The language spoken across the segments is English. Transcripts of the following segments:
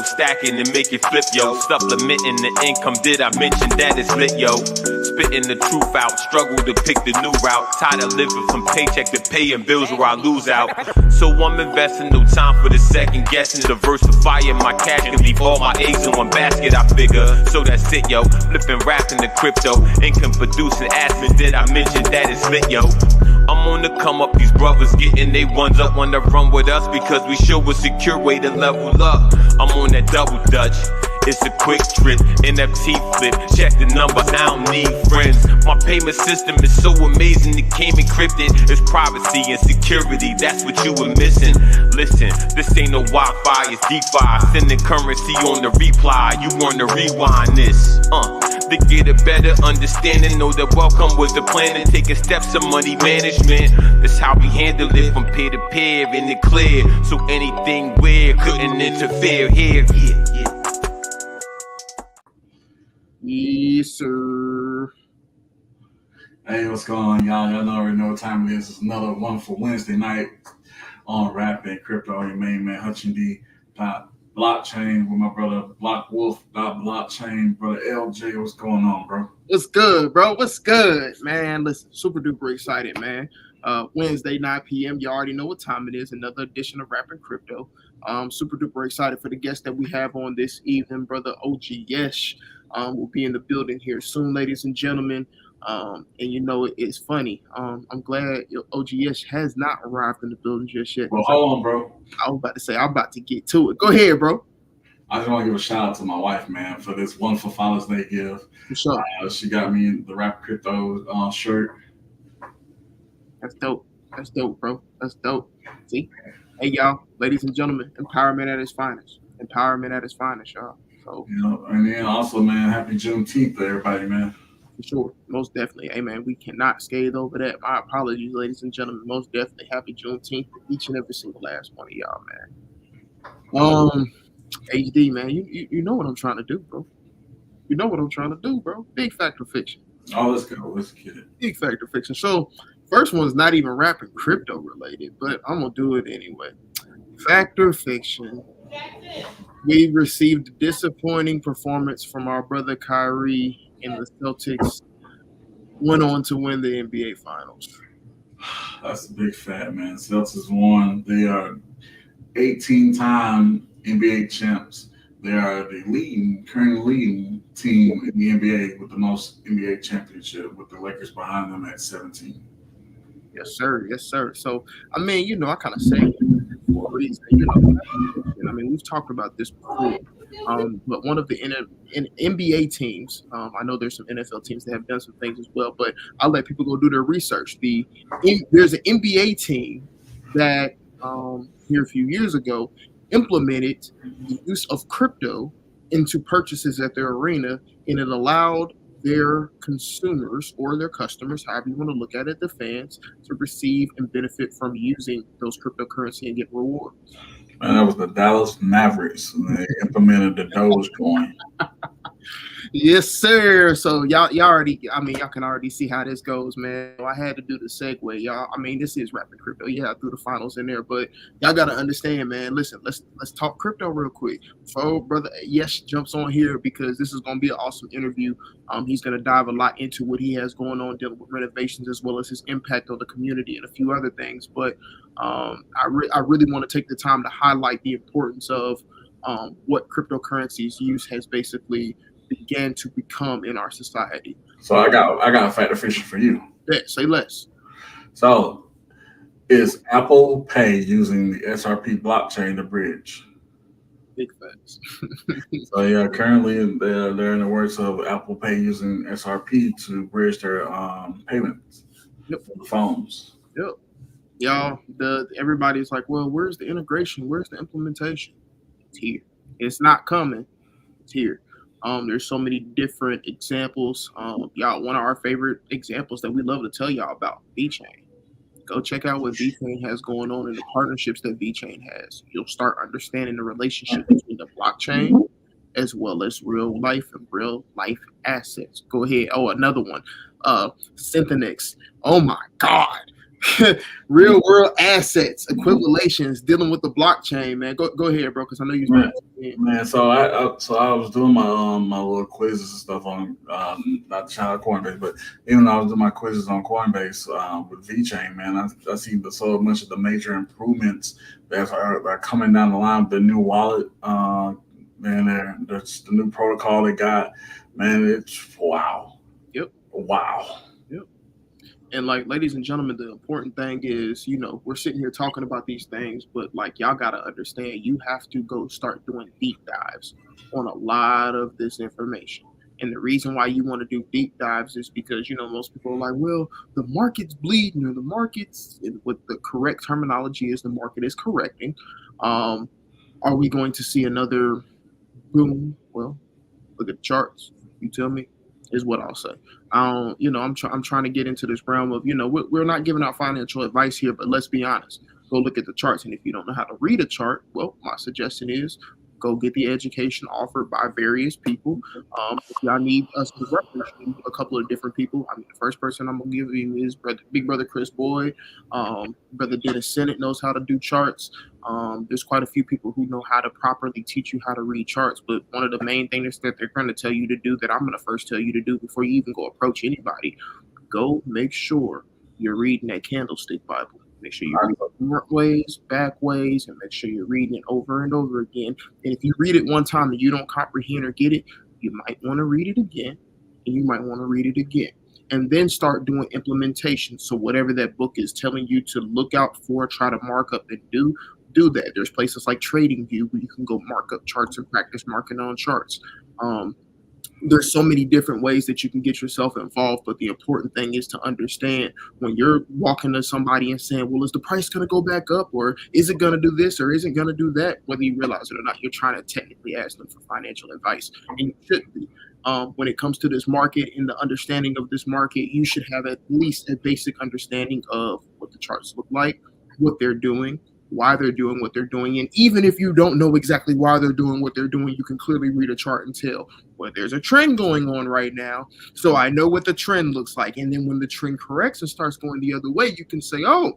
stacking and make it flip, yo. Supplementing the income, did I mention that it's lit, yo? Spitting the truth out, struggle to pick the new route. Tired of living from paycheck to paying bills where I lose out. So I'm investing, no time for the second guessing. Diversifying my cash, can leave all my eggs in one basket, I figure. So that's it, yo. Flipping rap into crypto, income producing assets. Did I mention that it's lit, yo? I'm on the come up, these brothers getting they ones up, wanna run with us because we show a secure way to level up. I'm on that double dutch, it's a quick trip, NFT flip, check the numbers, I don't need friends. My payment system is so amazing, it came encrypted. It's privacy and security, that's what you were missing. Listen, this ain't no Wi-Fi, it's DeFi, sending currency on the reply. You wanna rewind this, to get a better understanding. Know that welcome was the plan and taking steps to money management. That's how we handle it from peer to peer in the clear. So anything weird couldn't interfere here. Yes, sir. Hey, what's going on, y'all? Y'all already know what time it is. It's another wonderful Wednesday night on Rap and Crypto. Your main man, HUTCH Blockchain with my brother Blockwolf.blockchain. Brother LJ, what's going on, bro? What's good, bro? What's good, man? Listen, super duper excited, man. Wednesday, 9 p.m. You already know what time it is. Another edition of Rap and Crypto. Super duper excited for the guest that we have on this evening. Brother OGS will be in the building here soon, ladies and gentlemen. And you know, it's funny. I'm glad OGS has not arrived in the building just yet. Well, hold on, bro. I was about to say, I'm about to get to it. Go ahead, bro. I just want to give a shout out to my wife, man, for this wonderful Father's Day gift. For sure. She got me the Rap Crypto shirt. That's dope. That's dope, bro. That's dope. See? Hey, y'all, ladies and gentlemen, empowerment at its finest. Empowerment at its finest, y'all. So, you know, and then also, man, happy Juneteenth to everybody, man. For sure. Most definitely. Hey, man, we cannot scathe over that. My apologies, ladies and gentlemen. Most definitely happy Juneteenth to each and every single last one of y'all, man. HD, man, you know what I'm trying to do, bro. You know what I'm trying to do, bro. Big fact or fiction. Oh, let's go. Let's get it. Big fact or fiction. So, first one's not even Rap and Crypto related, but I'm going to do it anyway. Fact or fiction. We received a disappointing performance from our brother Kyrie, and the Celtics went on to win the NBA Finals. That's a big fact, man. Celtics won. They are 18-time NBA champs. They are the current leading team in the NBA with the most NBA championship, with the Lakers behind them at 17. Yes, sir. Yes, sir. So, I mean, you know, I kind of say it for a reason. You know, I mean, we've talked about this before. But one of the NBA teams, I know there's some NFL teams that have done some things as well, but I'll let people go do their research. There's an NBA team that here a few years ago implemented the use of crypto into purchases at their arena, and it allowed their consumers or their customers, however you want to look at it, the fans, to receive and benefit from using those cryptocurrency and get rewards. Man, that was the Dallas Mavericks. They implemented the Dogecoin. Yes, sir. So y'all already, I mean, y'all can already see how this goes, man. I had to do the segue, y'all. I mean, this is Rap and Crypto. Yeah, I threw the finals in there, but y'all gotta understand, man. Listen, let's talk crypto real quick. So, brother, yes, jumps on here because this is gonna be an awesome interview. He's gonna dive a lot into what he has going on, dealing with renovations as well as his impact on the community and a few other things. But I really want to take the time to highlight the importance of what cryptocurrency's use has basically began to become in our society. So I got a fact or fiction for you. Yeah, say less. So is Apple Pay using the SRP blockchain to bridge? Big facts. So yeah, currently they're in the works of Apple Pay using SRP to bridge their payments for the phones. Yep. Y'all, everybody's like, well, where's the integration? Where's the implementation? It's here. It's not coming. It's here. There's so many different examples. Y'all, one of our favorite examples that we love to tell y'all about, VeChain. Go check out what VeChain has going on and the partnerships that VeChain has. You'll start understanding the relationship between the blockchain as well as real life assets. Go ahead. Oh, another one. Synthonix. Oh my God. real world assets, equivalations, dealing with the blockchain, man. Go ahead, bro, because I know you. Man, so I was doing my my little quizzes and stuff on not shout out Coinbase, but even though I was doing my quizzes on Coinbase with VeChain, man, I see so much of the major improvements that are coming down the line with the new wallet. Man, there's the new protocol they got. Man, it's wow. Yep. Wow. And like, ladies and gentlemen, the important thing is, we're sitting here talking about these things, but like, y'all got to understand, you have to go start doing deep dives on a lot of this information. And the reason why you want to do deep dives is because, most people are like, well, the market's bleeding, or the market's, what the correct terminology is, the market is correcting. Are we going to see another boom? Well, look at the charts. You tell me. Is what I'll say. I'm trying to get into this realm of, we're not giving out financial advice here, but let's be honest. Go look at the charts, and if you don't know how to read a chart, well, my suggestion is go get the education offered by various people. If y'all need us to reference a couple of different people, I mean, the first person I'm gonna give you is Big Brother Chris Boyd. Brother Dennis Sennett knows how to do charts. There's quite a few people who know how to properly teach you how to read charts, but one of the main things that they're going to tell you to do, that I'm going to first tell you to do before you even go approach anybody, go make sure you're reading that candlestick Bible. Make sure you read it front ways, back ways, and make sure you're reading it over and over again. And if you read it one time and you don't comprehend or get it, you might want to read it again, and you might want to read it again. And then start doing implementation. So whatever that book is telling you to look out for, try to mark up and do that. There's places like TradingView where you can go mark up charts and practice marking on charts. There's so many different ways that you can get yourself involved, but the important thing is to understand when you're walking to somebody and saying, well, is the price going to go back up, or is it going to do this, or is it going to do that? Whether you realize it or not, you're trying to technically ask them for financial advice, and you shouldn't be. When it comes to this market and the understanding of this market, you should have at least a basic understanding of what the charts look like, what they're doing, why they're doing what they're doing. And even if you don't know exactly why they're doing what they're doing, you can clearly read a chart and tell, well, there's a trend going on right now, so I know what the trend looks like. And then when the trend corrects and starts going the other way, you can say, oh,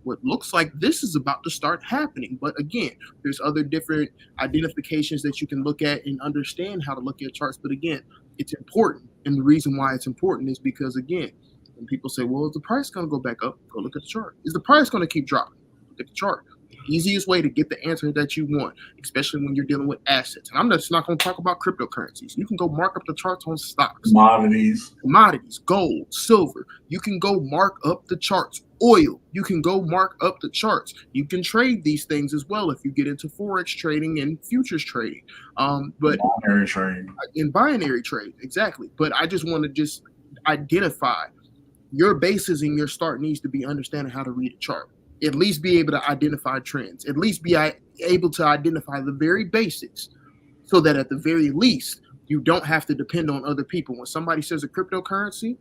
what looks like this is about to start happening. But again, there's other different identifications that you can look at and understand how to look at charts. But again, it's important. And the reason why it's important is because, again, when people say, well, is the price going to go back up? Go look at the chart. Is the price going to keep dropping? Look at the chart. Easiest way to get the answer that you want, especially when you're dealing with assets. And I'm just not going to talk about cryptocurrencies. You can go mark up the charts on stocks, commodities, gold, silver. You can go mark up the charts. Oil, you can go mark up the charts. You can trade these things as well if you get into forex trading and futures trading. But binary trading. In binary trade, exactly. But I just want to just identify your basis in your start needs to be understanding how to read a chart. At least be able to identify trends, at least be able to identify the very basics, so that at the very least, you don't have to depend on other people. When somebody says a cryptocurrency,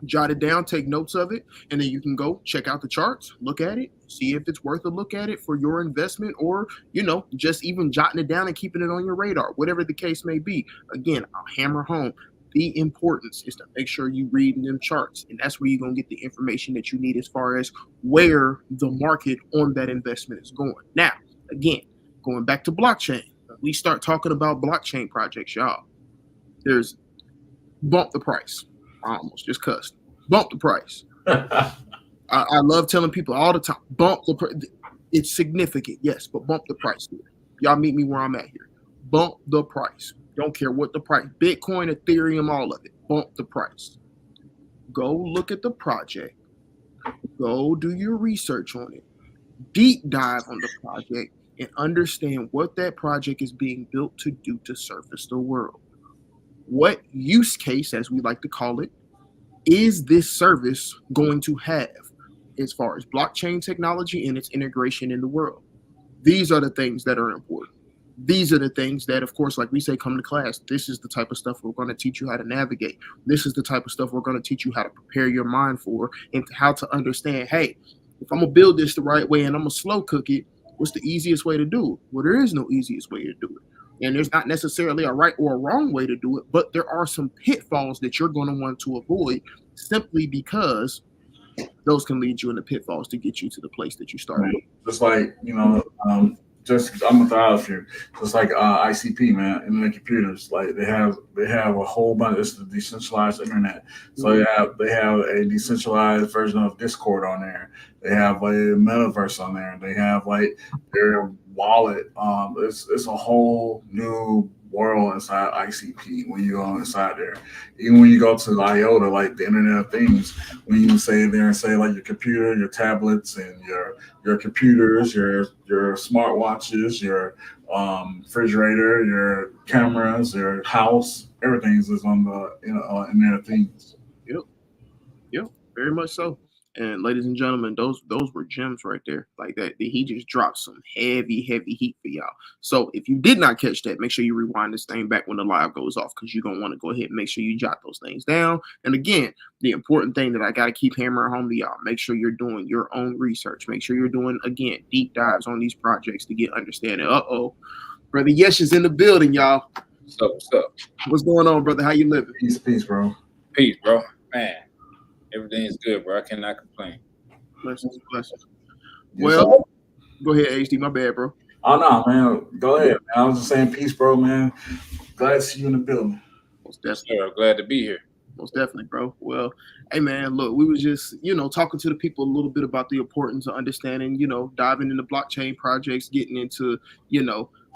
jot it down, take notes of it, and then you can go check out the charts, look at it, see if it's worth a look at it for your investment, or, just even jotting it down and keeping it on your radar, whatever the case may be. Again, I'll hammer home. The importance is to make sure you read them charts, and that's where you're going to get the information that you need as far as where the market on that investment is going. Now, again, going back to blockchain, we start talking about blockchain projects, y'all. There's bump the price. I almost just cussed. Bump the price. I love telling people all the time, bump the price. It's significant, yes, but bump the price here. Y'all meet me where I'm at here. Bump the price. Don't care what the price, Bitcoin, Ethereum, all of it, bump the price. Go look at the project. Go do your research on it. Deep dive on the project and understand what that project is being built to do to service the world. What use case, as we like to call it, is this service going to have as far as blockchain technology and its integration in the world? These are the things that are important. These are the things that, of course, like we say, come to class. This is the type of stuff we're going to teach you how to navigate. This is the type of stuff we're going to teach you how to prepare your mind for, and how to understand, hey, if I'm going to build this the right way and I'm going to slow cook it, what's the easiest way to do it? Well, there is no easiest way to do it. And there's not necessarily a right or a wrong way to do it, but there are some pitfalls that you're going to want to avoid, simply because those can lead you into pitfalls to get you to the place that you started. Just like, just I'm gonna throw out a few. Just like ICP, man, internet computers. Like they have a whole bunch. It's the decentralized internet. So they have a decentralized version of Discord on there. They have a metaverse on there. They have like their wallet. It's a whole new world inside ICP when you go inside there. Even when you go to the IOTA, like the Internet of Things, when you say there and say like your computer, your tablets, and your computers, your smartwatches, your refrigerator, your cameras, your house, everything is on the Internet of Things. Yep, very much so. And ladies and gentlemen, those were gems right there. Like that, he just dropped some heavy heat for y'all. So if you did not catch that, make sure you rewind this thing back when the live goes off, because you're gonna want to go ahead and make sure you jot those things down. And again, the important thing that I gotta keep hammering home to y'all: make sure you're doing your own research. Make sure you're doing, again, deep dives on these projects to get understanding. Brother Yesh is in the building, y'all. What's up? What's going on, brother? How you living? Peace, bro. Peace, bro. Man. Everything's good, bro. I cannot complain. Blessings. Well, go ahead, HD. My bad, bro. Oh no, man. Go ahead, man. I was just saying peace, bro, man. Glad to see you in the building. Most definitely. Sure, I'm glad to be here. Most definitely, bro. Well, hey, man, look, we was just, talking to the people a little bit about the importance of understanding, diving into blockchain projects, getting into,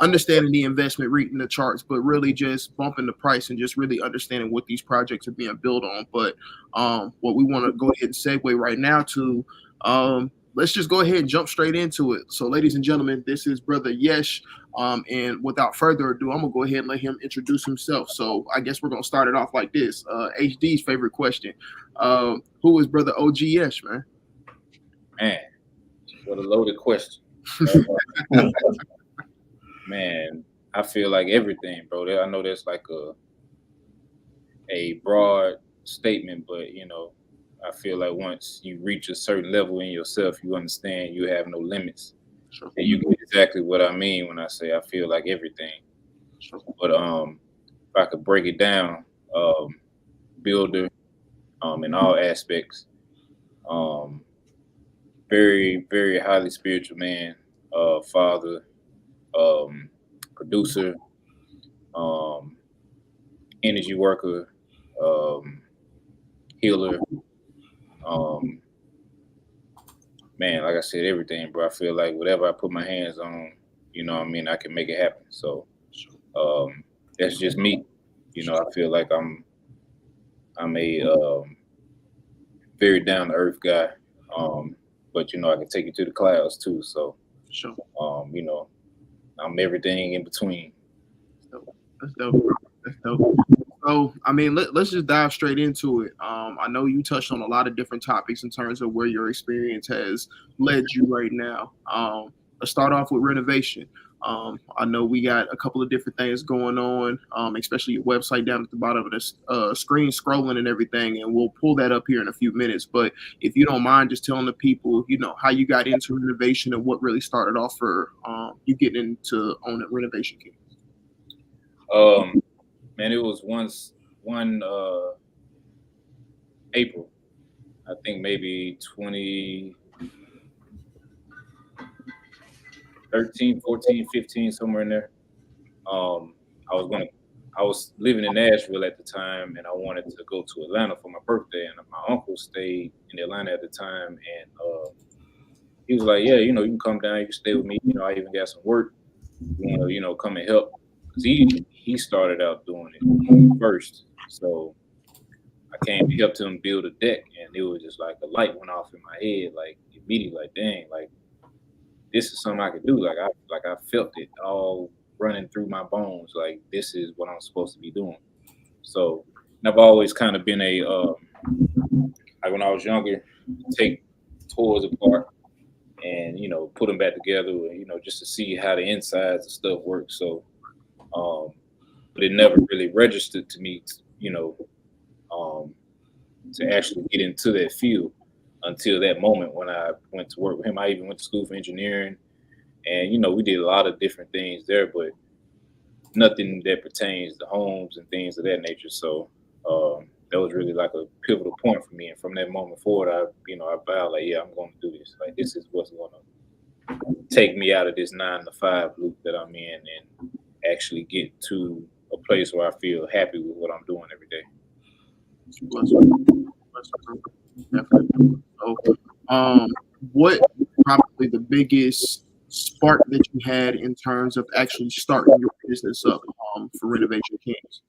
understanding the investment, reading the charts, but really just bumping the price and just really understanding what these projects are being built on. But what we want to go ahead and segue right now to, let's just go ahead and jump straight into it. So, ladies and gentlemen, this is Brother Yesh. And without further ado, I'm going to go ahead and let him introduce himself. So I guess we're going to start it off like this. HD's favorite question. Who is Brother OG Yesh, man? Man, what a loaded question. Man, I feel like everything, bro. I know that's like a broad statement, but, I feel like once you reach a certain level in yourself, you understand you have no limits. Sure. And you get exactly what I mean when I say I feel like everything. Sure. But if I could break it down, builder in all aspects, very, very highly spiritual man, father, producer, energy worker, healer, man, like I said, everything, bro. I feel like whatever I put my hands on, I can make it happen. So that's just me. I feel like I'm a very down to earth guy. But I can take you to the clouds too. So sure. I'm everything in between. That's dope. That's dope. So, I mean, let's just dive straight into it. I know you touched on a lot of different topics in terms of where your experience has led you right now. Let's start off with renovation. I know we got a couple of different things going on, especially your website down at the bottom of the screen scrolling and everything, and we'll pull that up here in a few minutes. But if you don't mind just telling the people, how you got into renovation and what really started off for you getting into owning Renovation King. Man, it was one April, I think maybe 2013, 14, 15, somewhere in there. I was living in Nashville at the time, and I wanted to go to Atlanta for my birthday, and my uncle stayed in Atlanta at the time, and he was like, yeah, you can come down, you can stay with me, I even got some work, come and help. He started out doing it first, so I came to help him build a deck, and it was just like a light went off in my head, like immediately, like dang, like this is something I could do. Like I felt it all running through my bones, like this is what I'm supposed to be doing. So I've always kind of been a like when I was younger, take toys apart and put them back together, and just to see how the insides of stuff work. So. But it never really registered to me, to actually get into that field until that moment when I went to work with him. I even went to school for engineering, and we did a lot of different things there, but nothing that pertains to homes and things of that nature. So that was really like a pivotal point for me. And from that moment forward, I vowed like, yeah, I'm going to do this. Like, this is what's going to take me out of this 9 to 5 loop that I'm in and actually get to a place where I feel happy with what I'm doing every day. Definitely. So, what probably the biggest spark that you had in terms of actually starting your business up for Renovation Kings?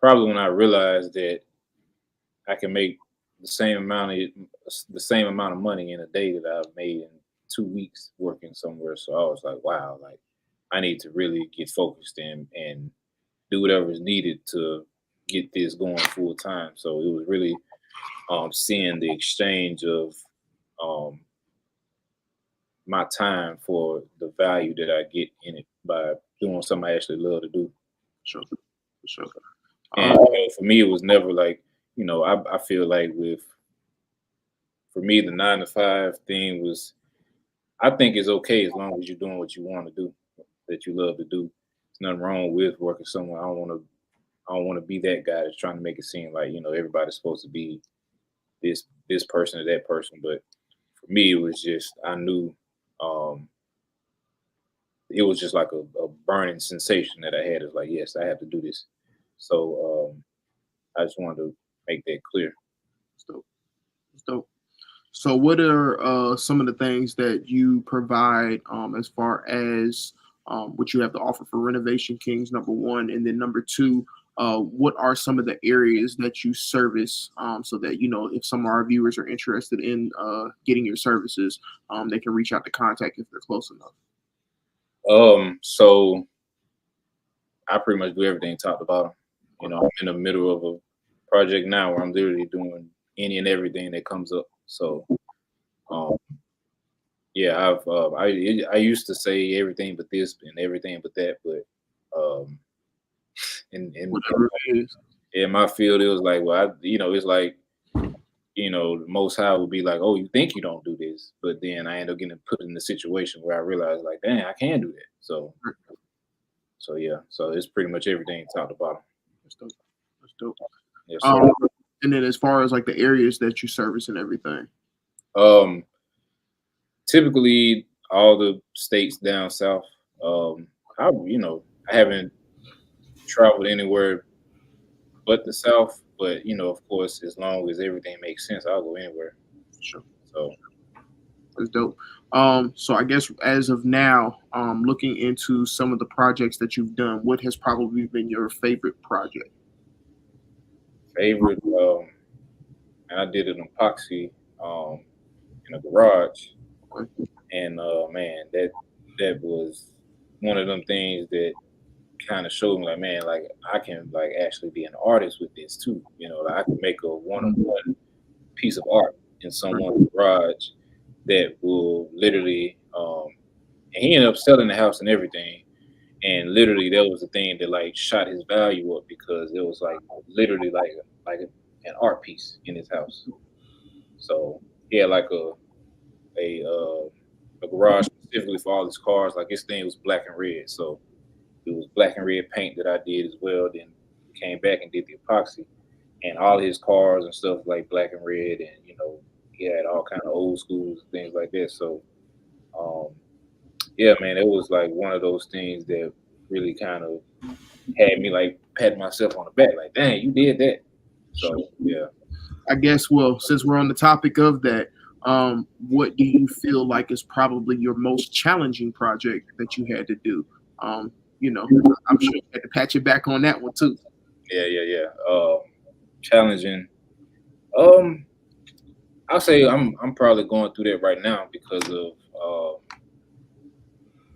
Probably when I realized that I can make the same amount of money in a day that I've made in 2 weeks working somewhere. So I was like, wow, like I need to really get focused and do whatever is needed to get this going full time. So it was really seeing the exchange of my time for the value that I get in it by doing something I actually love to do. Sure, for sure. And for me, it was never like, I feel like for me, the 9 to 5 thing was, I think it's okay as long as you're doing what you want to do, that you love to do. There's nothing wrong with working somewhere. I don't want to be that guy that's trying to make it seem like, everybody's supposed to be this person or that person. But for me, it was just, I knew it was just like a burning sensation that I had. It's like, yes, I have to do this. So I just wanted to make that clear. It's dope. It's dope. So what are some of the things that you provide as far as what you have to offer for Renovation Kings, number one, and then number two, what are some of the areas that you service so that, if some of our viewers are interested in getting your services, they can reach out to contact if they're close enough? So I pretty much do everything top to bottom. I'm in the middle of a project now where I'm literally doing any and everything that comes up. So, yeah, I used to say everything but this and everything but that, but in Whatever it is. in my field, it was like, well, it's like, the Most High would be like, oh, you think you don't do this, but then I end up getting put in the situation where I realized, like, dang, I can do that. So yeah, so it's pretty much everything top to bottom. That's dope. That's dope. Yes, sir. And then as far as like the areas that you service and everything. Typically all the states down south. I haven't traveled anywhere but the South, but of course, as long as everything makes sense, I'll go anywhere. Sure. So that's dope. So I guess as of now, looking into some of the projects that you've done, what has probably been your favorite project? Favorite, and I did an epoxy in a garage, and man, that was one of them things that kind of showed me like, man, like I can like actually be an artist with this too. Like I can make a one-on-one piece of art in someone's garage that will literally and he ended up selling the house and everything. And literally that was the thing that like shot his value up because it was like literally like an art piece in his house. So he had like a garage specifically for all his cars. Like his thing was black and red. So it was black and red paint that I did as well. Then came back and did the epoxy, and all his cars and stuff like black and red, and he had all kind of old schools and things like that. So, yeah, man, it was like one of those things that really kind of had me like patting myself on the back, like, dang, you did that. So, yeah. I guess, well, since we're on the topic of that, what do you feel like is probably your most challenging project that you had to do? I'm sure you had to patch it back on that one too. Yeah. Challenging. I'll say I'm probably going through that right now because of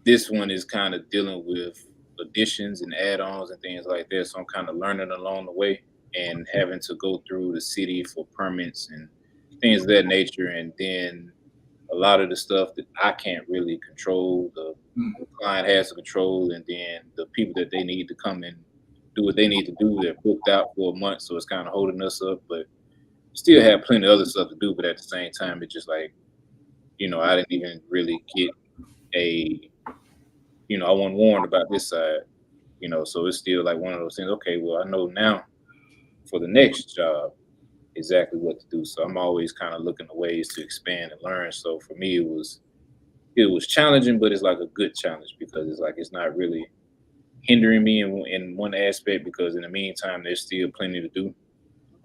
this one is kind of dealing with additions and add-ons and things like that. So I'm kind of learning along the way and having to go through the city for permits and things of that nature. And then a lot of the stuff that I can't really control, the client has to control, and then the people that they need to come and do what they need to do, they're booked out for a month, so it's kind of holding us up. But still have plenty of other stuff to do, but at the same time, it's just like, I didn't even really get I wasn't warned about this side. you know, so it's still like one of those things. Okay, well, I know now for the next job exactly what to do. So I'm always kind of looking at ways to expand and learn. So for me, it was challenging, but it's like a good challenge because it's like it's not really hindering me in one aspect, because in the meantime there's still plenty to do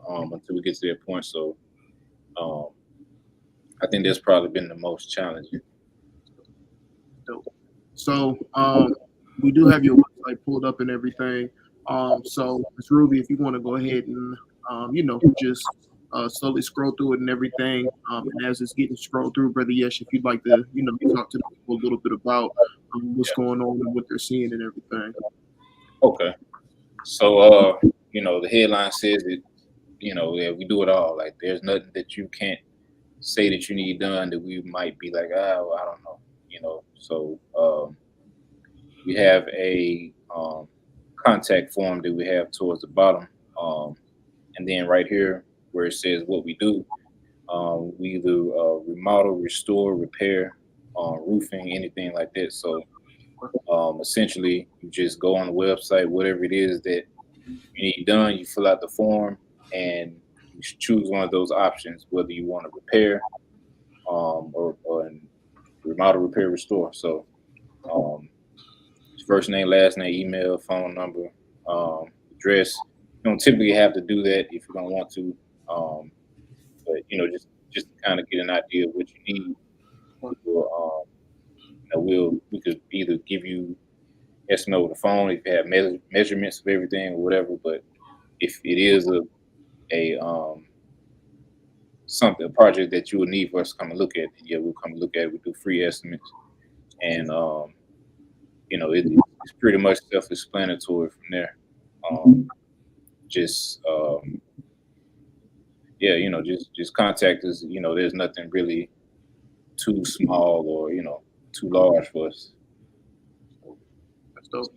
until we get to that point. So I think that's probably been the most challenging. So we do have your website pulled up and everything. So Ms. Ruby, if you want to go ahead and just slowly scroll through it and everything. And as it's getting scrolled through, Brother Yesh, if you'd like to, talk to people a little bit about what's going on and what they're seeing and everything. Okay. So the headline says that, yeah, we do it all. Like there's nothing that you can't say that you need done that we might be like, well, I don't know, So we have a contact form that we have towards the bottom. And then right here where it says what we do, we either remodel, restore, repair, roofing, anything like that. So essentially you just go on the website, whatever it is that you need done, you fill out the form and you choose one of those options, whether you want to repair or remodel, repair, restore. So first name, last name, email, phone number, address. You don't typically have to do that if you don't want to, but just to kind of get an idea of what you need. We could either give you estimate over the phone if you have measurements of everything or whatever. But if it is a project that you would need for us to come and look at, yeah, we'll come and look at it. We do free estimates, and it's pretty much self-explanatory from there. Just contact us. There's nothing really too small or too large for us.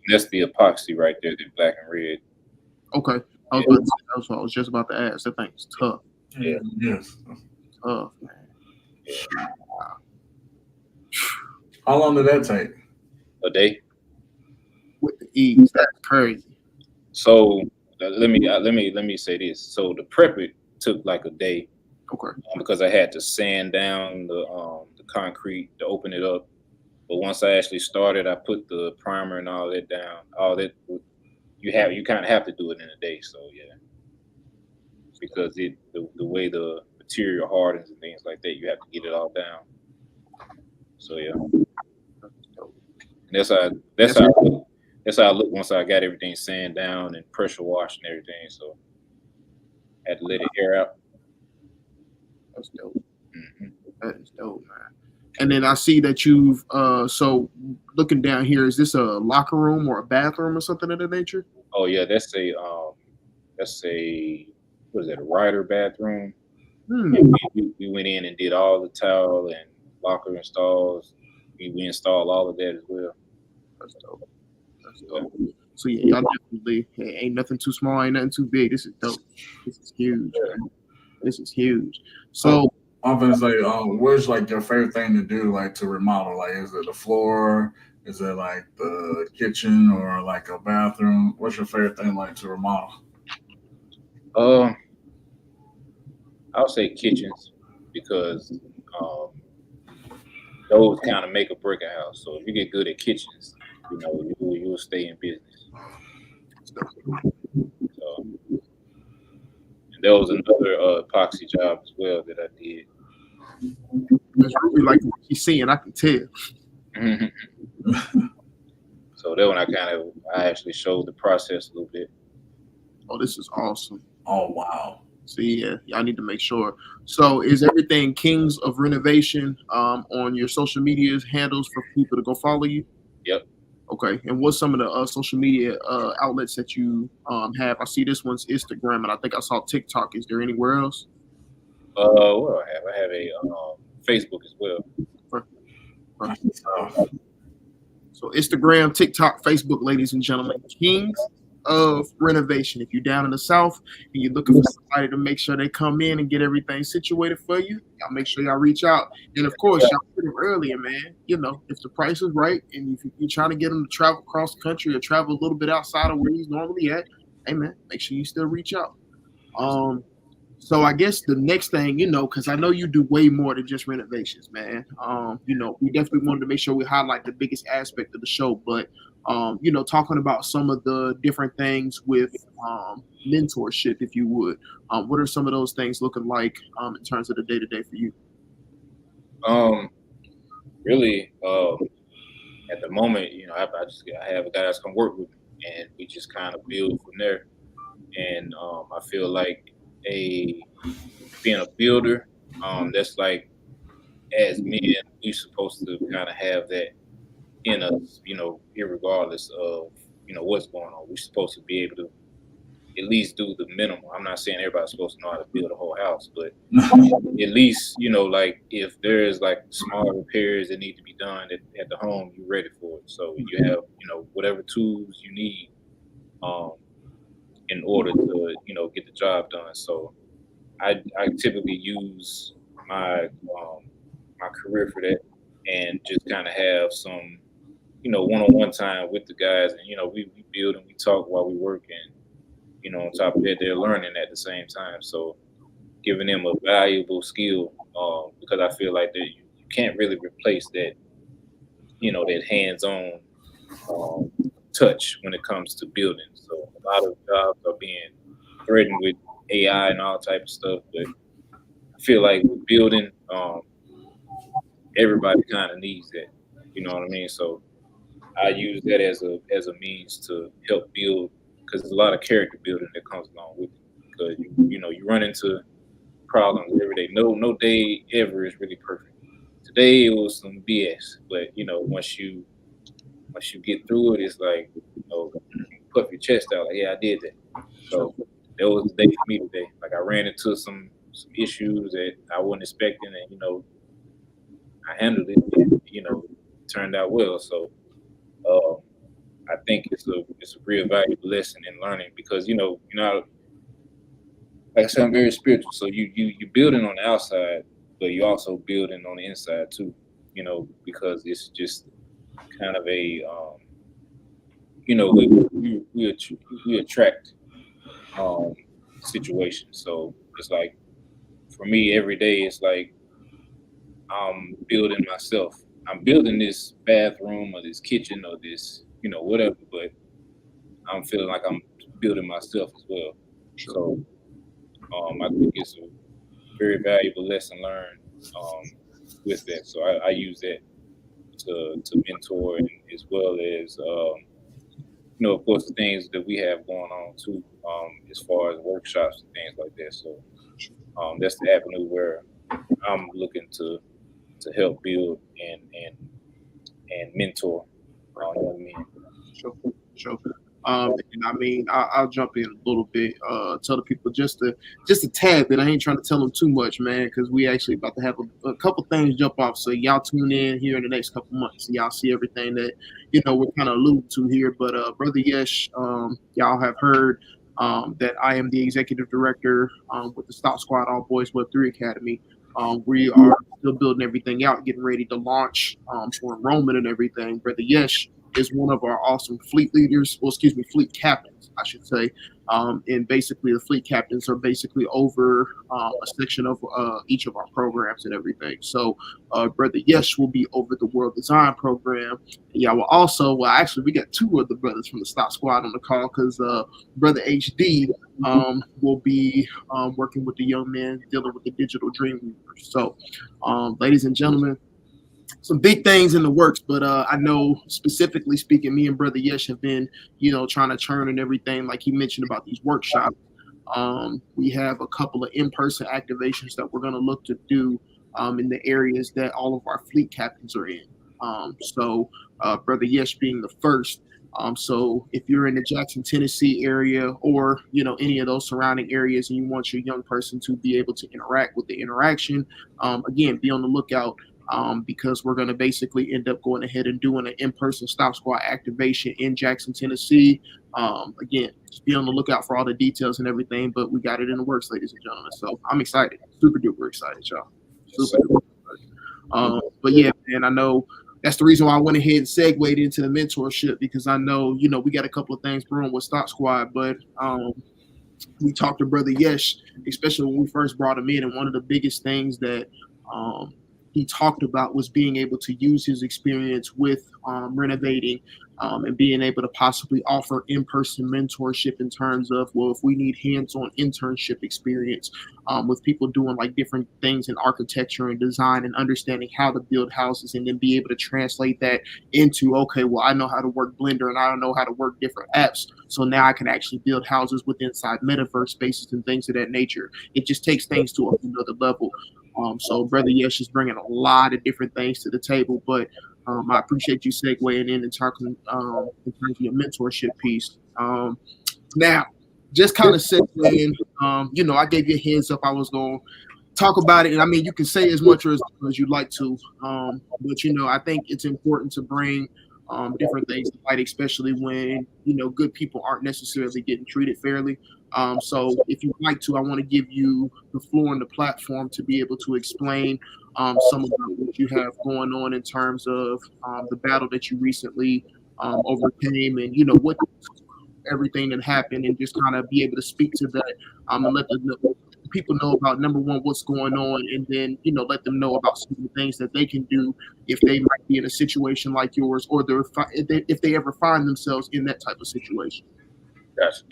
That's the epoxy right there, the black and red. Okay, that's what I was just about to ask. That thing's tough. Yeah. Yes. Tough, man. Yeah. Wow. How long did that take? A day. With the ease, that's crazy. So let me say this. So the prep it took like a day. Okay. Because I had to sand down the concrete to open it up. But once I actually started, I put the primer and all that down. All that you kind of have to do it in a day. So yeah, because the way the material hardens and things like that, you have to get it all down. So yeah, and that's how I look once I got everything sand down and pressure washed and everything. So I had to let it air out. That's dope. Mm-hmm. That is dope, man. And then I see that you've so looking down here, is this a locker room or a bathroom or something of that nature? Oh yeah, that's a what is that, a rider bathroom? We went in and did all the towel and locker installs. We installed all of that as well. That's dope. That's dope. So yeah, y'all definitely ain't nothing too small, ain't nothing too big. This is dope. This is huge. Man. This is huge. So I'm gonna say, what's like your favorite thing to do, like to remodel? Like, is it the floor? Is it like the kitchen or like a bathroom? What's your favorite thing like to remodel? I would say kitchens, because those kind of make or break a house. So if you get good at kitchens, you'll stay in business. So, and there was another epoxy job as well that I did. It's really like what you're seeing, I can tell. So that one I actually showed the process a little bit. Oh, this is awesome. Oh wow. So yeah, y'all need to make sure. So is everything Kings of Renovation on your social media handles for people to go follow you? Yep. Okay. And what's some of the social media outlets that you have? I see this one's Instagram, and I think I saw TikTok. Is there anywhere else? What do I have? I have a Facebook as well. So Instagram, TikTok, Facebook, ladies and gentlemen, Kings of renovation. If you're down in the South and you're looking for somebody to make sure they come in and get everything situated for you, y'all make sure y'all reach out. And of course, y'all put them earlier, man. You know, if the price is right and if you're trying to get him to travel across the country or travel a little bit outside of where he's normally at, hey man, make sure you still reach out. So I guess the next thing, you know, because I know you do way more than just renovations, man. You know, we definitely wanted to make sure we highlight the biggest aspect of the show, but you know, talking about some of the different things with mentorship, if you would. What are some of those things looking like in terms of the day-to-day for you? Really, at the moment, you know, I have guys come work with me, and we just kind of build from there. And I feel like being a builder, that's like, as men, we're supposed to kind of have that in us, you know, irregardless of, you know, what's going on. We're supposed to be able to at least do the minimum. I'm not saying everybody's supposed to know how to build a whole house, but at least, you know, like if there is like small repairs that need to be done at the home, you're ready for it. So you have, you know, whatever tools you need in order to, you know, get the job done. So I typically use my my career for that, and just kind of have some, you know, one-on-one time with the guys, and you know, we build and we talk while we work, and you know, on top of that, they're learning at the same time. So giving them a valuable skill, because I feel like that you can't really replace that, you know, that hands-on touch when it comes to building. So a lot of jobs are being threatened with AI and all type of stuff, but I feel like with building, everybody kind of needs that. You know what I mean? So I use that as a means to help build, because there's a lot of character building that comes along with it. Because you know, you run into problems every day. No day ever is really perfect. Today it was some BS, but you know, once you get through it, it's like, you know, you puff your chest out like, yeah, I did that. So that was the day for me today. Like I ran into some issues that I wasn't expecting, and you know, I handled it, and you know, it turned out well. So I think it's a real valuable lesson in learning, because you know, like I said, I'm very spiritual. So you're building on the outside, but you're also building on the inside too. You know, because it's just kind of a you know, we attract situations. So it's like, for me, every day it's like I'm building myself. I'm building this bathroom or this kitchen or this, you know, whatever, but I'm feeling like I'm building myself as well. So I think it's a very valuable lesson learned with that. So I use that to mentor, and as well as you know, of course, the things that we have going on too, as far as workshops and things like that. So that's the avenue where I'm looking to help build and mentor young men. Sure. And I mean, I'll jump in a little bit. Tell the people just a tad bit. I ain't trying to tell them too much, man, because we actually about to have a couple things jump off. So y'all tune in here in the next couple months. So y'all see everything that, you know, we're kind of alluding to here. But Brother Yesh, y'all have heard that I am the executive director with the Stop Squad All Boys Web3 Academy. We are still building everything out, getting ready to launch for enrollment and everything. Brother Yesh is one of our awesome fleet leaders, fleet captains, I should say. And basically the fleet captains are basically over a section of each of our programs and everything. So Brother Yesh will be over the World Design program. And y'all will also, actually we got two of the brothers from the Stop Squad on the call, because Brother HD will be working with the young men dealing with the digital dream weavers. So ladies and gentlemen, some big things in the works, but I know, specifically speaking, me and Brother Yesh have been, you know, trying to churn and everything, like he mentioned about these workshops. We have a couple of in-person activations that we're going to look to do in the areas that all of our fleet captains are in. So Brother Yesh being the first. So if you're in the Jackson, Tennessee area, or, you know, any of those surrounding areas, and you want your young person to be able to interact with the interaction, again, be on the lookout. because we're going to basically end up going ahead and doing an in-person Stop Squad activation in Jackson, Tennessee. Again, just be on the lookout for all the details and everything, but we got it in the works, ladies and gentlemen. So I'm excited, super duper excited, y'all. Super duper excited. But yeah, man, I know that's the reason why I went ahead and segued into the mentorship, because I know, you know, we got a couple of things brewing with Stop Squad, but we talked to Brother Yesh, especially when we first brought him in, and one of the biggest things that he talked about was being able to use his experience with renovating and being able to possibly offer in-person mentorship in terms of, well, if we need hands-on internship experience with people doing like different things in architecture and design and understanding how to build houses, and then be able to translate that into, okay, well, I know how to work Blender and I don't know how to work different apps. So now I can actually build houses with inside metaverse spaces and things of that nature. It just takes things to another level. So Brother Yesh is bringing a lot of different things to the table, but I appreciate you segueing in and talking in terms of your mentorship piece. Now, just kind of segueing, you know, I gave you a heads up I was going to talk about it, and I mean, you can say as much as you'd like to, but you know, I think it's important to bring different things to light, especially when, you know, good people aren't necessarily getting treated fairly. So if you'd like to, I want to give you the floor and the platform to be able to explain some of what you have going on in terms of the battle that you recently overcame, and you know what everything that happened, and just kind of be able to speak to that and let the people know about, number one, what's going on, and then, you know, let them know about some of the things that they can do if they might be in a situation like yours, or if they ever find themselves in that type of situation. Gotcha.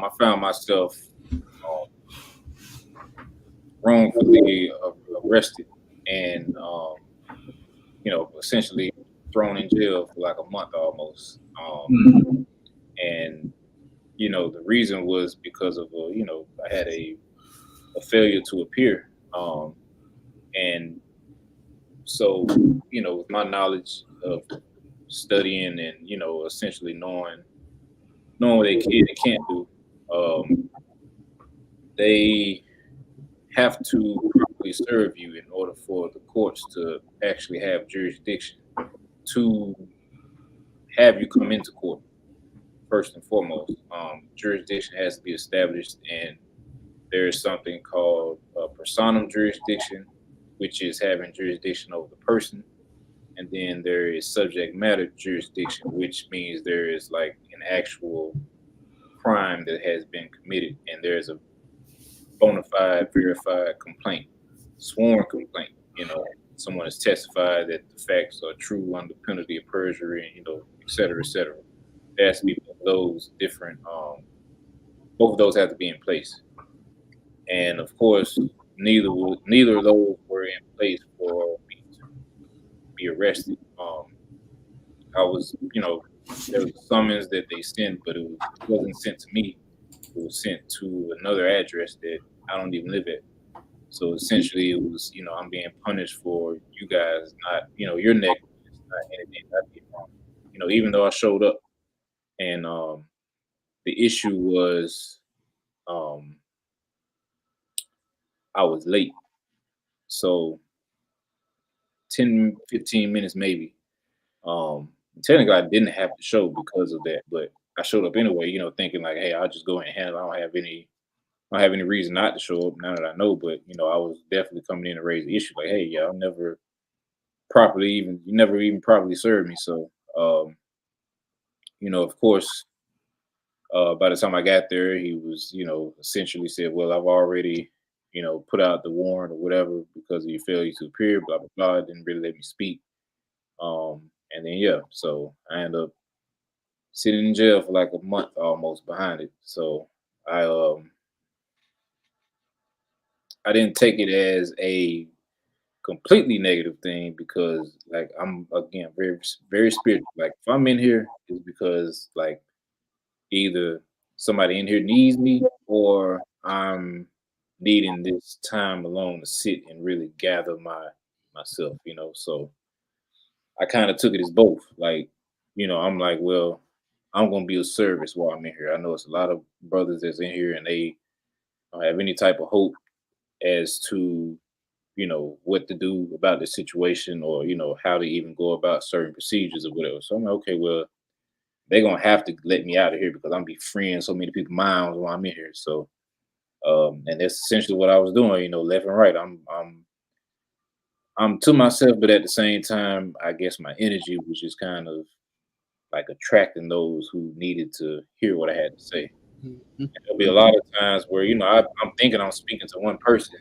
I found myself wrongfully arrested and, you know, essentially thrown in jail for like a month almost. And, you know, the reason was because of, you know, I had a failure to appear. And so, you know, with my knowledge of studying and, you know, essentially knowing what they can and can't do, they have to properly serve you in order for the courts to actually have jurisdiction to have you come into court. First and foremost, jurisdiction has to be established, and there is something called personam jurisdiction, which is having jurisdiction over the person. And then there is subject matter jurisdiction, which means there is like an actual crime that has been committed, and there's a bona fide, verified complaint, sworn complaint. You know, someone has testified that the facts are true under penalty of perjury, and, you know, et cetera, et cetera. There has to be those different, both of those have to be in place. And of course, neither of those were in place for me to be arrested. I was, you know, there was a summons that they sent, but it wasn't sent to me. It was sent to another address that I don't even live at. So essentially, it was, you know, I'm being punished for you guys not, you know, your negligence, not anything I did wrong. You know, even though I showed up, and the issue was I was late. So 10, 15 minutes maybe. Technically, I didn't have to show because of that, but I showed up anyway, you know, thinking like, hey, I'll just go and handle it. I don't have any reason not to show up now that I know, but you know, I was definitely coming in to raise the issue. Like, hey, y'all never even properly served me. So, you know, of course, by the time I got there, he was, you know, essentially said, well, I've already, you know, put out the warrant or whatever because of your failure to appear, blah, blah, blah. Didn't really let me speak. And then, yeah, so I ended up sitting in jail for like a month almost behind it. So I didn't take it as a completely negative thing, because like I'm, again, very, very spiritual. Like if I'm in here, it's because like either somebody in here needs me, or I'm needing this time alone to sit and really gather myself, you know. So I kind of took it as both. Like, you know, I'm like, well, I'm gonna be of service while I'm in here. I know it's a lot of brothers that's in here and they don't have any type of hope as to you know, what to do about the situation, or, you know, how to even go about certain procedures or whatever. So I'm like, okay, well, they're gonna have to let me out of here because I'm be freeing so many people's minds while I'm in here. So and that's essentially what I was doing, you know, left and right. I'm to myself, but at the same time, I guess my energy was just kind of like attracting those who needed to hear what I had to say. Mhm. There'll be a lot of times where, you know, I'm thinking I'm speaking to one person,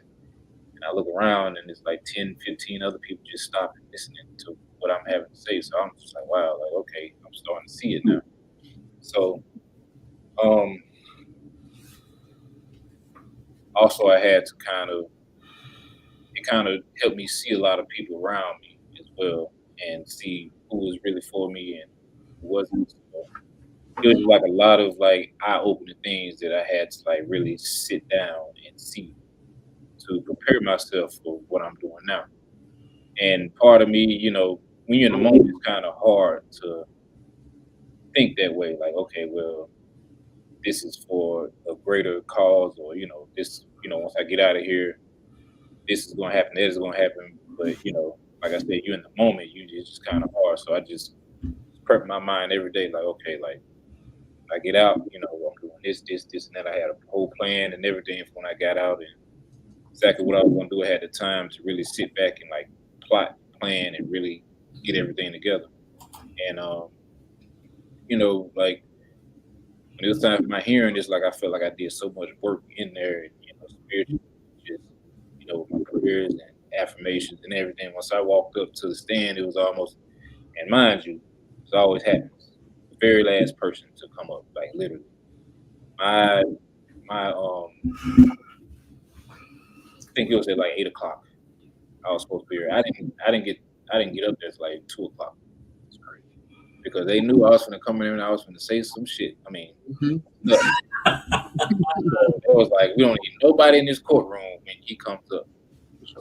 and I look around and it's like 10, 15 other people just stopping listening to what I'm having to say. So I'm just like, wow, like, okay, I'm starting to see it now. So um also I had to it kind of helped me see a lot of people around me as well, and see who was really for me and who wasn't. So it was like a lot of like eye-opening things that I had to like really sit down and see to prepare myself for what I'm doing now. And part of me, you know, when you're in the moment, it's kind of hard to think that way. Like, okay, well, this is for a greater cause, or, you know, this, you know, once I get out of here, this is going to happen, that is going to happen. But, you know, like I said, you're in the moment, it's just kind of hard. So I just prep my mind every day, like, okay, like, I get out, you know, I'm doing this, and that. I had a whole plan and everything for when I got out, and exactly what I was going to do. I had the time to really sit back and like plot, plan, and really get everything together. And, you know, like when it was time for my hearing, it's like I felt like I did so much work in there, and, you know, spiritually, just, you know, my prayers and affirmations and everything. Once I walked up to the stand, it was almost, and mind you, it always happens, the very last person to come up, like literally. My I think it was at like 8 o'clock. I was supposed to be here. I didn't get up there till like 2 o'clock. It's crazy because they knew I was gonna come in and I was gonna say some shit. I mean, Mhm. nothing. So it was like we don't need nobody in this courtroom when he comes up.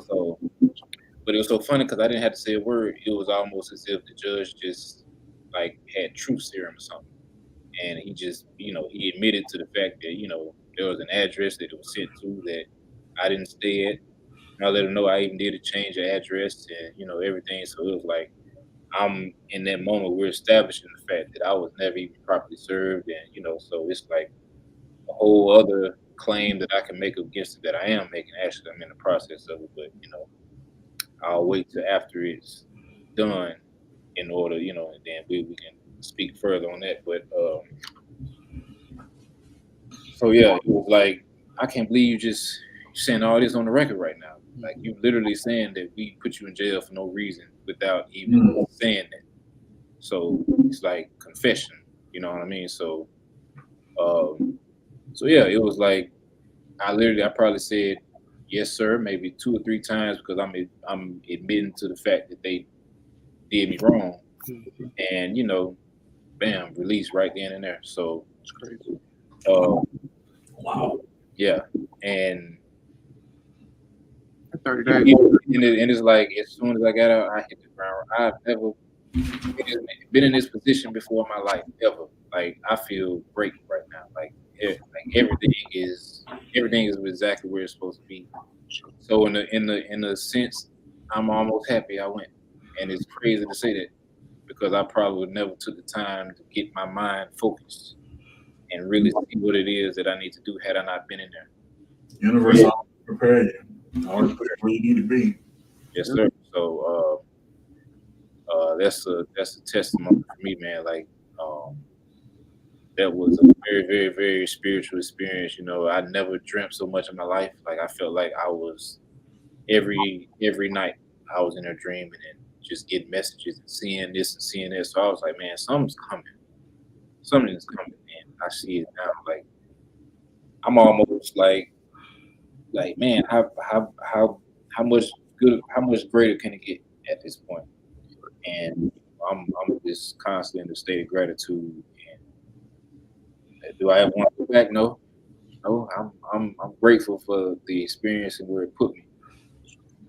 So, but it was so funny because I didn't have to say a word. It was almost as if the judge just like had truth serum or something, and he just, you know, he admitted to the fact that, you know, there was an address that it was sent to that I didn't stay at. And I let him know I even did a change of address and, you know, everything. So it was like I'm in that moment, we're establishing the fact that I was never even properly served, and, you know, so it's like a whole other claim that I can make against it that I am making. Actually, I'm in the process of it, but, you know, I'll wait till after it's done in order, you know, and then we can speak further on that. But so yeah, it was like, I can't believe you just saying all this on the record right now. Like, you literally saying that we put you in jail for no reason without even saying that. So it's like confession, you know what I mean? So so yeah, it was like I probably said yes sir maybe 2 or 3 times because I'm admitting to the fact that they did me wrong, Mhm. and, you know, bam, release right then and there. So It's crazy. uh, Wow. yeah, and 30 and days. it's like as soon as I got out, I hit the ground. I've never been in this position before in my life ever. Like, I feel great right now. Like, like everything is exactly where it's supposed to be. So in the sense, I'm almost happy I went, and it's crazy to say that because I probably would never took the time to get my mind focused and really see what it is that I need to do had I not been in there. Universe always prepare you. Always put you where you need to be. Yes, sir. So that's a testimony for me, man. Like, um, that was a very, very, very spiritual experience. You know, I never dreamt so much in my life. Like, I felt like I was every night I was in a dream and then just getting messages and seeing this and seeing this. So I was like, man, something's coming. Something's coming, man. I see it now. Like, I'm almost like, man, how much how much greater can it get at this point? And I'm just constantly in a state of gratitude. And do I ever want to go back? No, no. I'm grateful for the experience and where it put me.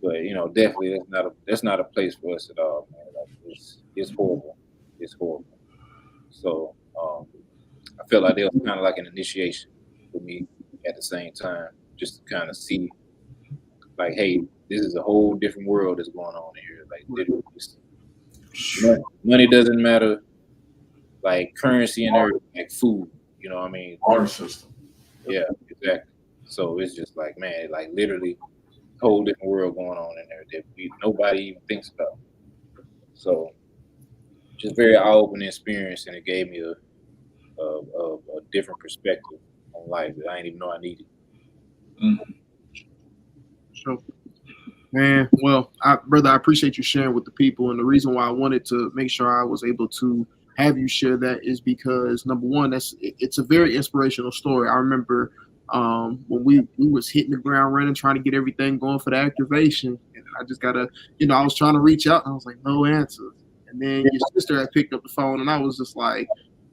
But, you know, definitely that's not a place for us at all, man. Like, it's horrible. It's horrible. So I felt like it was kind of like an initiation for me at the same time, just to kind of see, like, hey, this is a whole different world that's going on here. Like literally, money doesn't matter. Like currency and everything, like food. You know what I mean? Water system. Yeah, exactly. So it's just like, man, like literally a whole different world going on in there that nobody even thinks about. So just very eye-opening experience, and it gave me a different perspective on life that I didn't even know I needed. Sure. Man, well, brother, I appreciate you sharing with the people. And the reason why I wanted to make sure I was able to have you share that is because, number one, it's a very inspirational story. I remember when we was hitting the ground running, trying to get everything going for the activation. And I just got to, I was trying to reach out, and I was like, no answers. And then your sister had picked up the phone, and I was just like,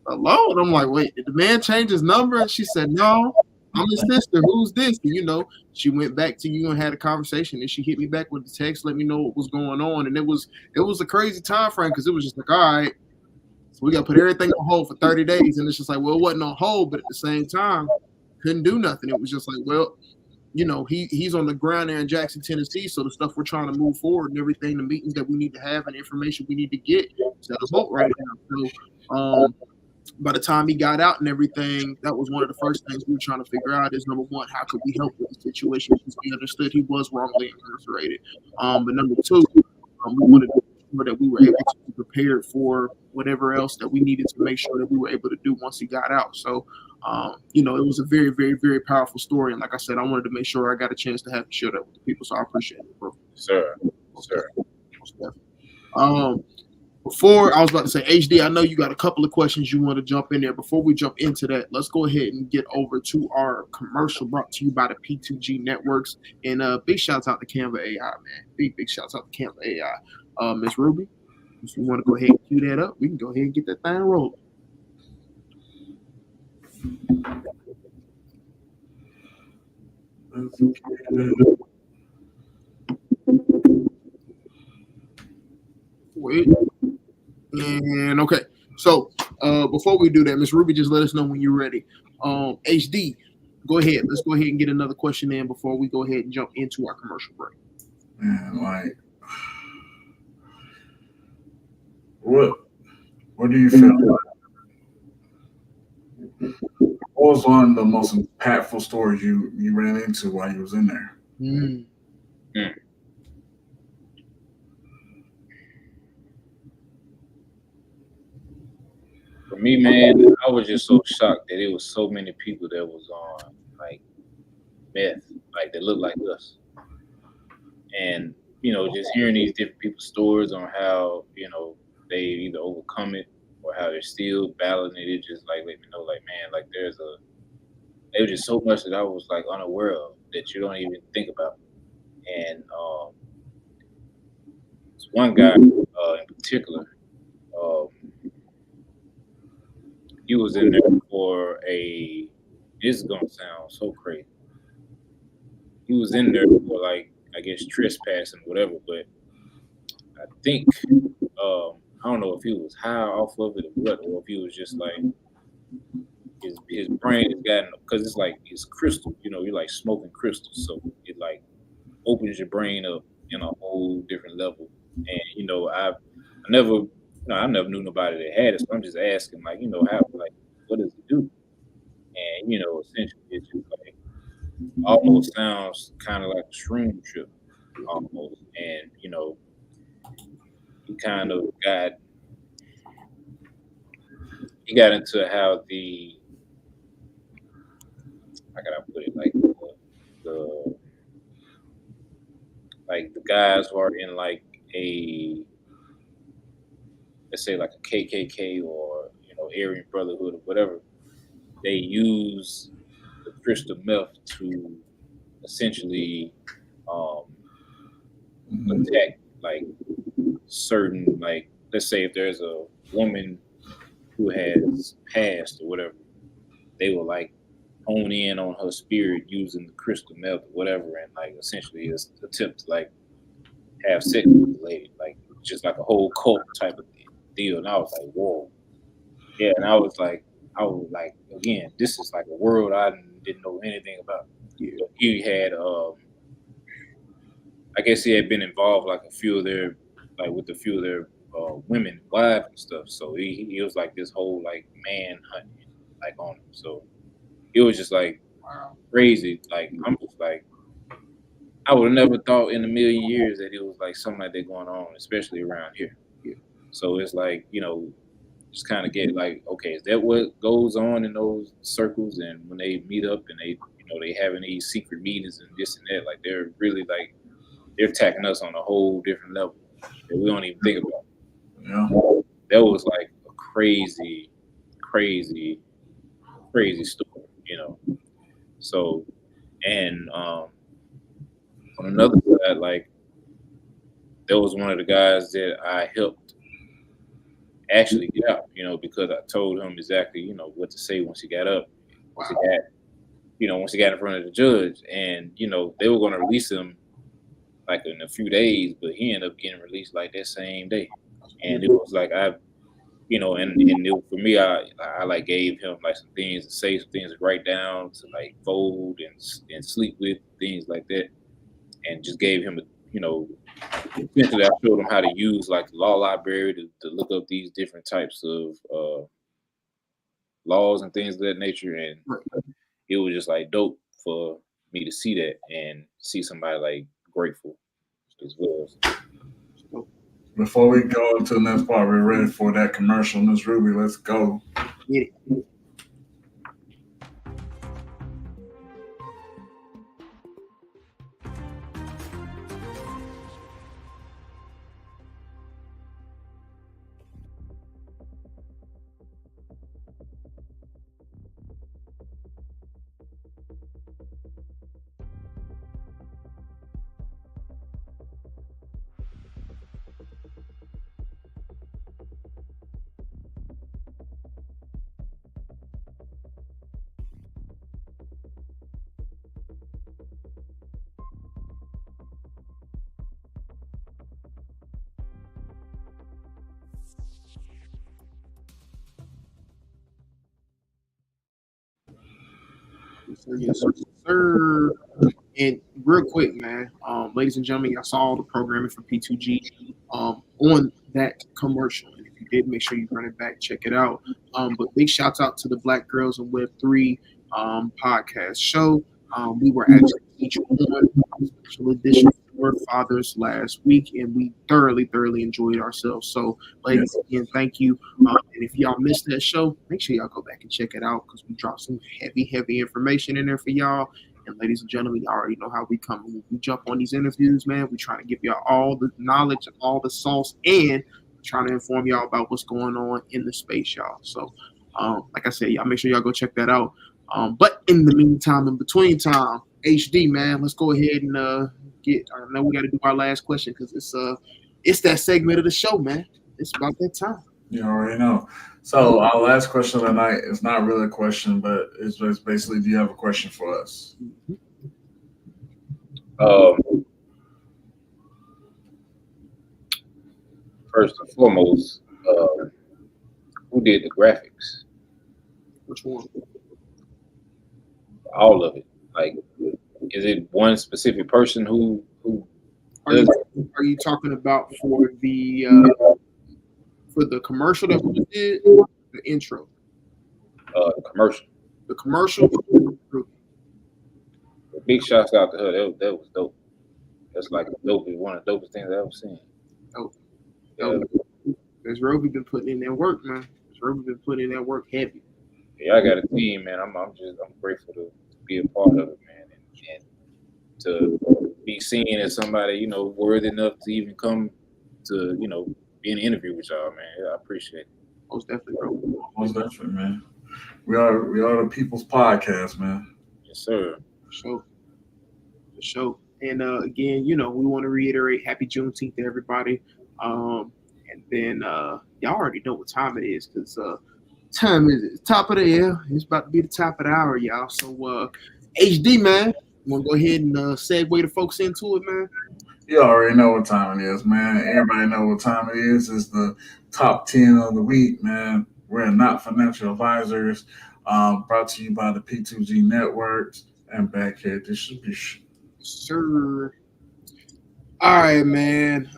hello? And I'm like, wait, did the man change his number? And she said, no. I'm his sister. Who's this? And, she went back to you and had a conversation, and she hit me back with the text, let me know what was going on. And it was a crazy time frame, because it was just like, all right, so we got to put everything on hold for 30 days. And it's just like, well, it wasn't on hold, but at the same time, couldn't do nothing. It was just like, well, he's on the ground there in Jackson, Tennessee. So the stuff we're trying to move forward and everything, the meetings that we need to have and information we need to get, set us hold right now. So by the time he got out and everything, that was one of the first things we were trying to figure out is, number one, how could we help with the situation, because we understood he was wrongly incarcerated. But number two, we wanted to make sure that we were able to be prepared for whatever else that we needed to make sure that we were able to do once he got out. So, it was a very, very, very powerful story. And like I said, I wanted to make sure I got a chance to have you share that with the people. So I appreciate it, bro. Sir. Before I was about to say, HD, I know you got a couple of questions you want to jump in there. Before we jump into that, let's go ahead and get over to our commercial brought to you by the P2G Networks. And big shouts out to Canva AI, man. Big shouts out to Canva AI. Miss Ruby, if you want to go ahead and cue that up, we can go ahead and get that thing rolling. Wait. And okay, so before we do that, Miss Ruby, just let us know when you're ready. HD, go ahead. Let's go ahead and get another question in before we go ahead and jump into our commercial break. Man, like, what do you feel like? What was one of the most impactful stories you ran into while you was in there? For me, man, I was just so shocked that it was so many people that was on like meth, like that looked like us. And, just hearing these different people's stories on how, they either overcome it or how they're still battling it, it just like let me know, like, man, like there was just so much that I was like unaware of that you don't even think about. And this one guy in particular, he was in there for this is gonna sound so crazy. He was in there for like, I guess, trespassing or whatever, but I think I don't know if he was high off of it or what, or if he was just like his brain has gotten, because it's like it's crystal, you're like smoking crystals, so it like opens your brain up in a whole different level. And I never knew nobody that had it, so I'm just asking, like, how, like, what does it do? And essentially it's just like almost sounds kind of like a shroom trip almost. And he kind of got into how how can I put it, like the guys who are in like let's say like a KKK or Aryan Brotherhood or whatever, they use the crystal meth to essentially attack like certain, like, let's say if there's a woman who has passed or whatever, they will like hone in on her spirit using the crystal meth or whatever, and like essentially attempt to like have sex with the lady, like just like a whole cult type of deal. And I was like, whoa. Yeah, and I was like, again, this is like a world I didn't know anything about. He had, I guess he had been involved like with a few of their women wives and stuff. So he was like this whole like man hunting like on him. So it was just like crazy. Like I'm just like I would have never thought in a million years that it was like something like that going on, especially around here. So it's like, just kind of get like, okay, is that what goes on in those circles? And when they meet up and they having these secret meetings and this and that, like they're really like they're attacking us on a whole different level that we don't even think about. Yeah. That was like a crazy, crazy, crazy story, So, and on another side, like that was one of the guys that I helped actually get out, because I told him exactly, what to say once he got up, once he got in front of the judge, and they were going to release him like in a few days, but he ended up getting released like that same day, and it was like and for me, I like gave him like some things to say, some things to write down, to like fold and sleep with, things like that, and just gave him essentially I showed him how to use like the law library to look up these different types of laws and things of that nature, and it was just like dope for me to see that and see somebody like grateful as well. Before we go into the next part, we're ready for that commercial. Miss Ruby, let's go. Get it. Yes, sir. And real quick, man, ladies and gentlemen, y'all saw all the programming for P2G on that commercial. And if you did, make sure you run it back, check it out. But big shouts out to the Black Girls in Web3 podcast show. We were actually featured on a special edition for Fathers last week, and we thoroughly enjoyed ourselves. So, ladies, again, thank you. And if y'all missed that show, make sure y'all go back and check it out because we dropped some heavy information in there for y'all. And ladies and gentlemen, y'all already know how we come. When we jump on these interviews, man, we try to give y'all all the knowledge and all the sauce, and trying to inform y'all about what's going on in the space, y'all. So, like I said, y'all make sure y'all go check that out. But in the meantime, in between time, HD, man, let's go ahead and I know we got to do our last question because it's that segment of the show, man. It's about that time. You already know. So our last question of the night is not really a question, but it's basically, do you have a question for us? First and foremost, who did the graphics? Which one? All of it. Like, is it one specific person who are you talking about for the commercial that we did, the intro? The commercial. The commercial. Big shouts out to her. That was dope. That's like one of the dopest things I've ever seen. There's Roby been putting in that work, man. Roby been putting in that work heavy. Yeah, I got a team, man. I'm grateful to be a part of it, man, and to be seen as somebody, worthy enough to even come to, be in an interview with y'all, man. Yeah, I appreciate it. Most definitely, bro. Most definitely, man. We are the people's podcast, man. Yes, sir. For sure. And again, we want to reiterate happy Juneteenth to everybody. And then y'all already know what time it is because time is top of the hour. It's about to be the top of the hour, y'all. So HD, man, you want to go ahead and segue the folks into it, man? You already know what time it is, man. Everybody know what time it is. It's the top 10 of the week, man. We're not financial advisors. Brought to you by the P2G Networks and Backhead Distribution. Sir. All right, man.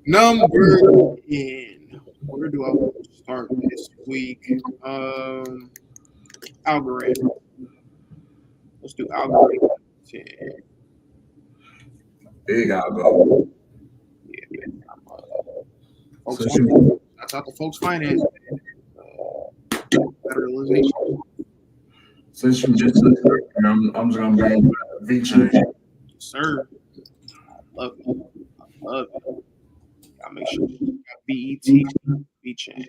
Number 10. Where do I want to start this week? Algorithm. Let's do algorithm 10. Big algo. Yeah, man. Folks, Since you, that's out the folks finance. Federalization. since you mentioned it, I'm just gonna bring VJ. Sir. Love it. Love it. Gotta make sure you got BET, VChain.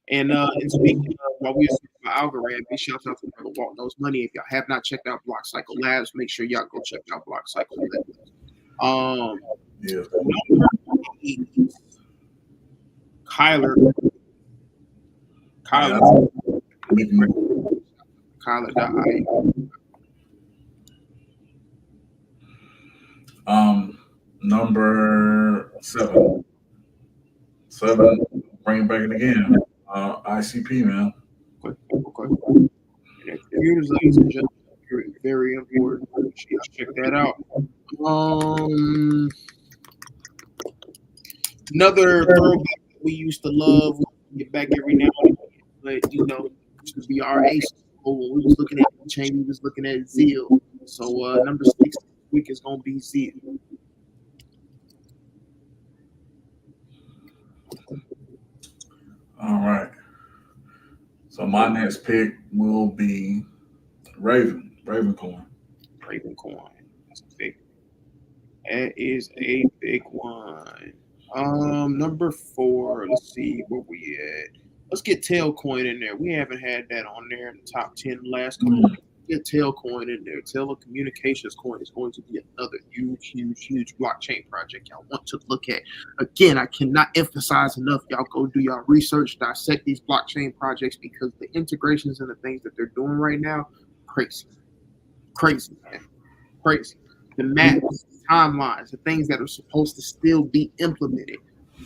And speaking of, while we were talking about algorithm, big shout out to Brother Walt Knows Money. If y'all have not checked out Block Cycle Labs, make sure y'all go check out Block Cycle Labs. Yeah. Number 8, Kyler. Kyler.io. Number 7. Bring it back in again. ICP, man. Okay. Computers, ladies and gentlemen, very, very important. Check that out. Another throwback that we used to love. We get back every now and then, but used to be our ace. When we was looking at chain, we was looking at Zeal. So number 6 this week is gonna be Zeal. All right. So my next pick will be Ravencoin. Ravencoin. That's a big. That is a big one. Number 4. Let's see where we at. Let's get Tailcoin in there. We haven't had that on there in the top 10 last couple of weeks. Get Tailcoin in there. Telecommunications coin is going to be another huge blockchain project y'all want to look at. Again, I cannot emphasize enough. Y'all go do y'all research, dissect these blockchain projects, because the integrations and the things that they're doing right now, crazy, man, crazy. The maps, the timelines, the things that are supposed to still be implemented.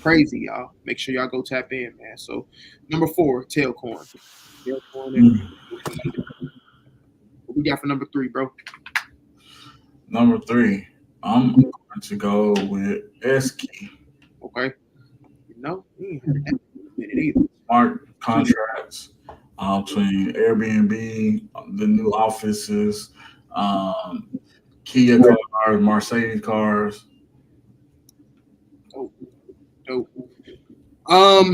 Crazy, y'all. Make sure y'all go tap in, man. So, number 4, Tailcoin. What we got for number 3, bro? Number 3, I'm going to go with S-Key. Okay. We ain't heard that in a minute either. Smart contracts between Airbnb, the new offices, Kia cars, Mercedes cars. Dope. I'm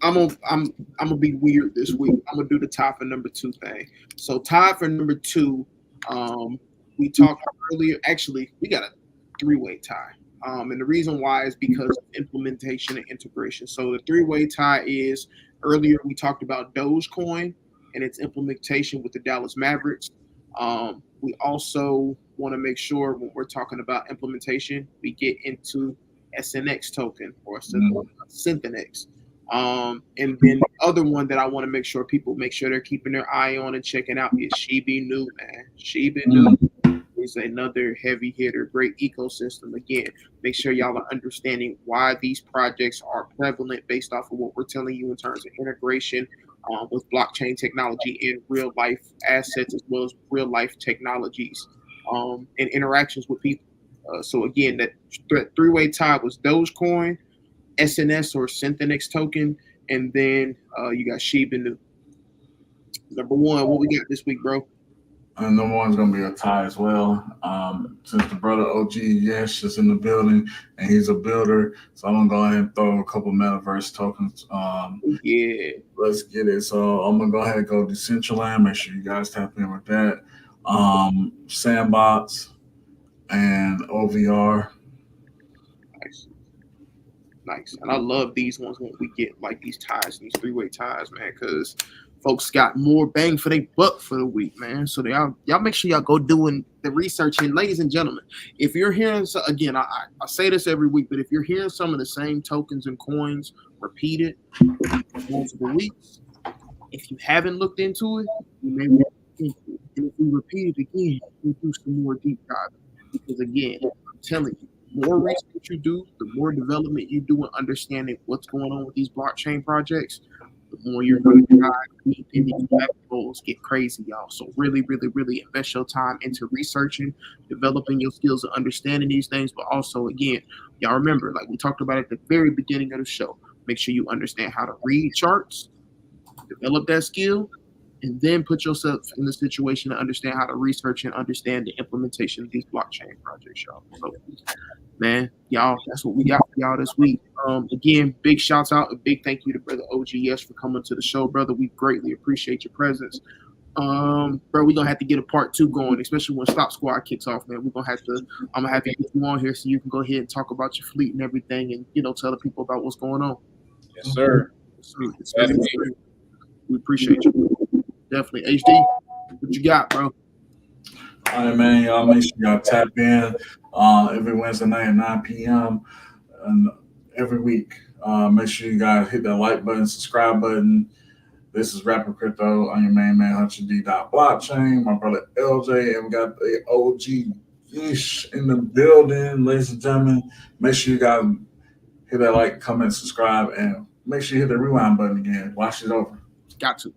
gonna be weird this week. I'm gonna do the tie for number 2 thing. So tie for number 2. We talked earlier. Actually, we got a 3-way tie. And the reason why is because of implementation and integration. So the 3-way tie is, earlier we talked about Dogecoin and its implementation with the Dallas Mavericks. We also want to make sure when we're talking about implementation, we get into SNX token or Synthenex. And then the other one that I want to make sure people make sure they're keeping their eye on and checking out is Shiba Inu, man. Shiba Inu is another heavy hitter, great ecosystem. Again, make sure y'all are understanding why these projects are prevalent based off of what we're telling you in terms of integration with blockchain technology and real life assets, as well as real life technologies and interactions with people. So again, that 3-way tie was Dogecoin, SNS or Synthenex token, and then you got Shiba Inu. Number 1, what we got this week, bro? And number 1 is going to be a tie as well. Since the brother OG Yesh is in the building and he's a builder, so I'm going to go ahead and throw a couple metaverse tokens. Yeah. Let's get it. So I'm going to go ahead and go Decentraland. Make sure you guys tap in with that. Sandbox and OVR. Nice. And I love these ones when we get like these ties, these 3-way ties, man, because folks got more bang for their buck for the week, man. So y'all make sure y'all go doing the research. And ladies and gentlemen, if you're hearing, again, I say this every week, but if you're hearing some of the same tokens and coins repeated multiple weeks, if you haven't looked into it, you may want to look into it. And if we repeat it again, we'll do some more deep dive. Because again, I'm telling you, the more research you do, the more development you do in understanding what's going on with these blockchain projects, the the more you're going to dive deep in these rabbit holes, get crazy, y'all. So really, really, really invest your time into researching, developing your skills of understanding these things. But also, again, y'all remember, like we talked about at the very beginning of the show, make sure you understand how to read charts, develop that skill, and then put yourself in the situation to understand how to research and understand the implementation of these blockchain projects, y'all. So, man, y'all, that's what we got for y'all this week. Again, big shouts out and big thank you to Brother OGS for coming to the show, brother. We greatly appreciate your presence. Bro, we're gonna have to get a part 2 going, especially when Stop Squad kicks off, man. I'm gonna have to get you on here so you can go ahead and talk about your fleet and everything, and tell the people about what's going on. Yes, sir. Yes, sir. We appreciate you. Definitely. HD, what you got, bro? All right, man. Y'all make sure y'all tap in every Wednesday night at 9 p.m. and every week. Make sure you guys hit that like button, subscribe button. This is Rapping Crypto. I'm your main man, HUTCH. My brother LJ, and we got the OG-ish in the building, ladies and gentlemen. Make sure you guys hit that like, comment, subscribe, and make sure you hit the rewind button again. Watch it over. Got to.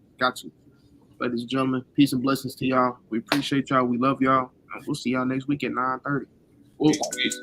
Ladies and gentlemen, peace and blessings to y'all. We appreciate y'all. We love y'all. And we'll see y'all next week at 9:30. Peace.